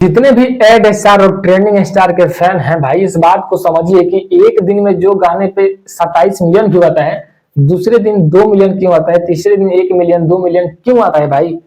जितने भी add star और ट्रेंडिंग स्टार के फैन हैं भाई, इस बात को समझिए कि एक दिन में जो गाने पे 27 मिलियन व्यू आता है, दूसरे दिन 2 मिलियन क्यों आता है, तीसरे दिन 1 मिलियन 2 मिलियन क्यों आता है भाई।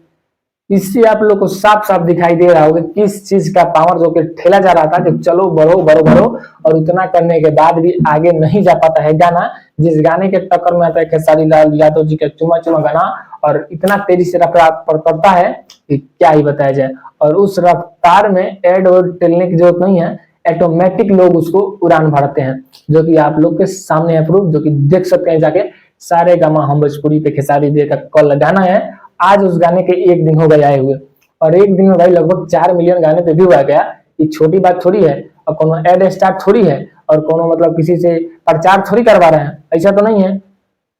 इससे आप लोग को साफ साफ दिखाई दे रहा होगा किस चीज का पावर जो कि ठेला जा रहा था कि चलो बढ़ो बढ़ो बढ़ो, और उतना करने के बाद भी आगे नहीं जा पाता है गाना। जिस गाने के टक्कर में आता है खेसारी लाल यादव जी का चुमा चुमा गाना, और इतना तेजी से रफ्तार पड़ता है कि क्या ही बताया जाए। और उस रफ्तार में एड और टेलने की जरूरत नहीं है, ऑटोमेटिक लोग उसको उड़ान भरते हैं, जो कि आप लोग के सामने है प्रूफ, जो कि देख सकते हैं जाके। सारे गामा हम भोजपुरी पे खेसारी दे का कल गाना है। आज उस गाने के एक दिन हो गए आए हुए, और एक दिन में भाई लगभग 4 मिलियन गाने पे व्यू आ गया। ये छोटी बात थोड़ी है, और कोनो एड स्टार थोड़ी है, और कोनो मतलब किसी से प्रचार थोड़ी करवा रहे हैं, ऐसा तो नहीं है।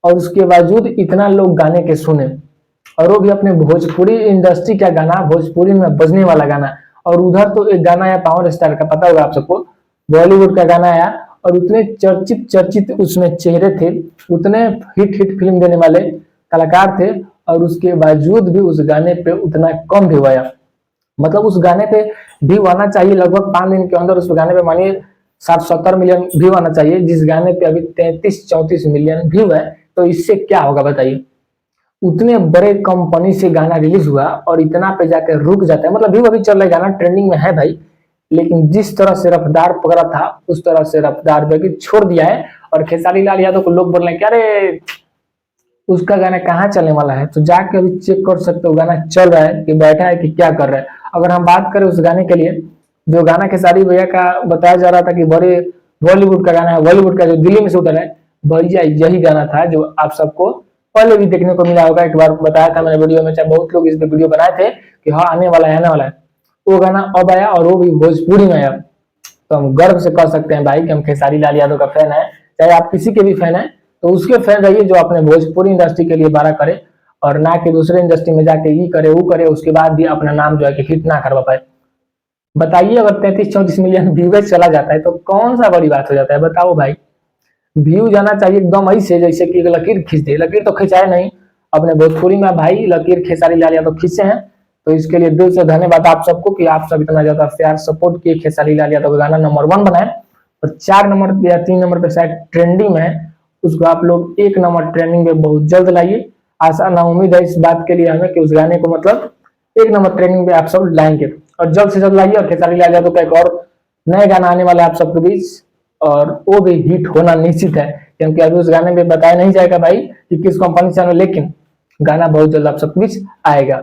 और उसके बावजूद इतना लोग गाने के सुने, और वो भी अपने भोजपुरी इंडस्ट्री का गाना, भोजपुरी में बजने वाला गाना। और उधर तो एक गाना आया पावर स्टार का, पता होगा आप सबको, बॉलीवुड का गाना आया, और उतने चर्चित चर्चित उसमें चेहरे थे, उतने हिट हिट फिल्म देने वाले कलाकार थे, और उसके बावजूद भी उस गाने पे उतना कम व्यू आया। मतलब उस गाने पे व्यू आना चाहिए लगभग 5 दिन के अंदर, उस गाने पे मानिए 60-70 मिलियन व्यू आना चाहिए, जिस गाने पे अभी 33-34 मिलियन व्यू है। तो इससे क्या होगा बताइए। उतने बड़े कंपनी से गाना रिलीज हुआ और इतना पे जाकर रुक जाता है। मतलब व्यू अभी चल रहा है, गाना ट्रेंडिंग में है भाई, लेकिन जिस तरह से रफ्तार पकड़ा था उस तरह से रफ्तार पे छोड़ दिया है। और खेसारी लाल यादव को लोग बोल रहे हैं कि अरे उसका गाना कहाँ चलने वाला है, तो जाके अभी चेक कर सकते हो गाना चल रहा है कि बैठा है कि क्या कर रहा है। अगर हम बात करें उस गाने के लिए, जो गाना खेसारी भैया का बताया जा रहा था कि बड़े बॉलीवुड का गाना है, बॉलीवुड का जो दिल्ली में से उतर है, भैया यही गाना था जो आप सबको पहले भी देखने को मिला होगा। एक बार बताया था मैंने वीडियो में, चाहे बहुत लोग इस पे वीडियो बनाए थे कि हाँ आने वाला है आने वाला है। वो गाना अब आया, और वो भी भोजपुरी में आया। तो हम गर्व से कह सकते हैं भाई कि हम खेसारी लाल यादव का फैन है। चाहे आप किसी के भी फैन है, तो उसके फैन रहिए जो अपने भोजपुरी इंडस्ट्री के लिए बड़ा करे, और ना कि दूसरे इंडस्ट्री में जाके ये करे वो करे, उसके बाद भी अपना नाम जो है कि हिट ना करवा पाए। बताइए अगर 33-34 मिलियन व्यूज चला जाता है तो कौन सा बड़ी बात हो जाता है, बताओ भाई। व्यू जाना चाहिए एकदम ऐसे जैसे कि लकीर खींच दे, लकीर तो खिंचाए नहीं अपने भोजपुरी में भाई, लकीर खेसारी लाल यादव खींचे हैं। तो इसके लिए दिल से धन्यवाद आप सबको कि आप सब इतना ज्यादा प्यार सपोर्ट किए, खेसारी लाल यादव का गाना नंबर 1 बनाए, और 4 नंबर या 3 नंबर पे शायद ट्रेंडिंग में है, उसको आप लोग 1 नंबर ट्रेंडिंग में बहुत जल्द लाइए। आशा ना उम्मीद है इस बात के लिए हमें कि उस गाने को मतलब 1 नंबर ट्रेंडिंग पे आप सब लाएंगे, और जल्द से जल्द लाइए। और खेसारी लाल यादव का एक और नए गाना आने वाला है आप सबके बीच, और वो भी हिट होना निश्चित है, क्योंकि अभी उस गाने में बताया नहीं जाएगा भाई कि किस कंपनी से आना, लेकिन गाना बहुत जल्द आप सबके बीच आएगा।